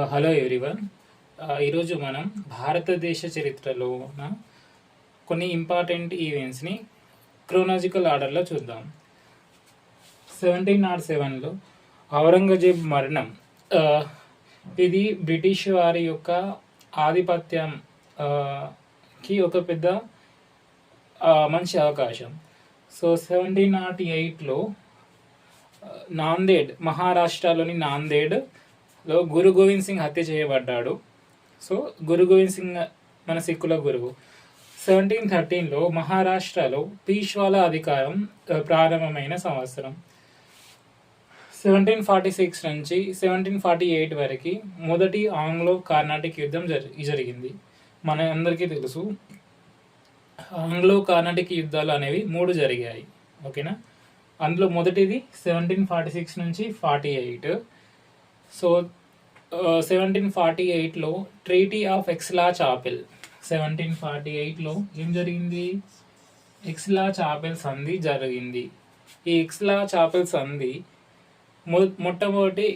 Hello everyone. ఈరోజు మనం భారతదేశ చరిత్రలోన కొన్ని ఇంపార్టెంట్ ఈవెంట్స్ని క్రోనాలజికల్ ఆర్డర్లో చూద్దాం. 1707లో ఔరంగజేబ్ మరణం. ఇది బ్రిటిష్ వారి యొక్క ఆధిపత్యం కి ఒక పెద్ద మంచి అవకాశం. సో 1708లో నాందేడ్, మహారాష్ట్రలోని నాందేడ్లో గురు గోవింద్ సింగ్ హత్య చేయబడ్డాడు. సో గురు గోవింద్ సింగ్ మన సిక్కుల గురువు. 1713లో మహారాష్ట్రలో పీష్వాల అధికారం ప్రారంభమైన సంవత్సరం. 1746 నుంచి 1748 వరకు మొదటి ఆంగ్లో కర్ణాటిక్ యుద్ధం జరిగింది. మన అందరికీ తెలుసు ఆంగ్లో కర్ణాటిక్ యుద్ధాలు అనేవి 3 జరిగాయి. ఓకేనా? అందులో మొదటిది 1746 నుంచి 48. సో 1748లో ట్రీటీ ఆఫ్ ఎక్స్లా-చాపెల్. 1748లో ఏం జరిగింది? ఎక్స్లా-చాపెల్ సంధి జరిగింది. ఈ ఎక్స్లా-చాపెల్ సంధి మొట్టమొదటి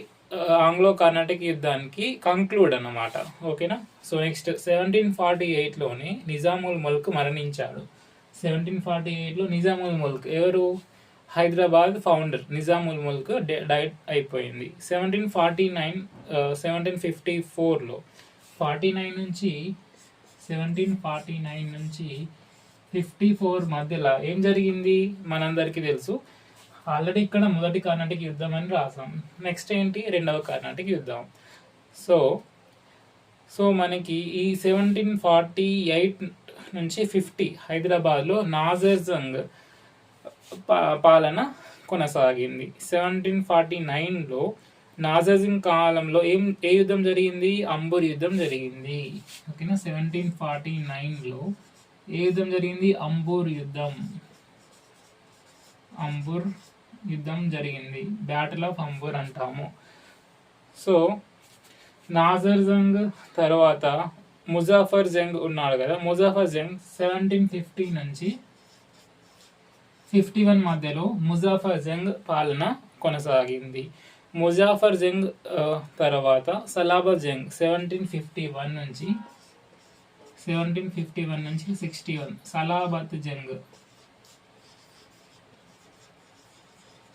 ఆంగ్లో కర్ణాటిక్ యుద్ధానికి కంక్లూడ్ అన్నమాట. ఓకేనా? సో నెక్స్ట్ 1748లోనే నిజాముల్ ముల్క్ మరణించాడు. 1748లో నిజాముల్ ముల్క్ ఎవరు? హైదరాబాద్ ఫౌండర్ నిజాముల్ ముల్క్ డైట్ అయిపోయింది. 1754లో 49 నుంచి 1749 నుంచి 54 మధ్యలో ఏం జరిగింది మనందరికీ తెలుసు. ఆల్రెడీ ఇక్కడ మొదటి కర్ణాటిక్ యుద్ధం అని రాసాం. నెక్స్ట్ ఏంటి? రెండవ కర్ణాటిక్ యుద్ధం. సో మనకి ఈ 1748 నుంచి 50 హైదరాబాద్లో నాజర్ జంగ్ పాలన కొనసాగింది. 1749లో నాజర్ జంగ్ కాలంలో ఏ యుద్ధం జరిగింది? అంబుర్ యుద్ధం జరిగింది. ఓకేనా? 1749లో ఏ యుద్ధం జరిగింది? అంబుర్ యుద్ధం జరిగింది. బ్యాటిల్ ఆఫ్ అంబుర్ అంటాము. సో నాజర్ జంగ్ తర్వాత ముజాఫర్ జంగ్ ఉన్నాడు కదా. ముజాఫర్ జంగ్ 1750 నుంచి 51 మధ్యలో ముజాఫర్ జంగ్ పాలన కొనసాగింది. ముజాఫర్ జంగ్ తర్వాత సలాబత్ జంగ్ 1751 నుంచి 61 సలాబత్ జంగ్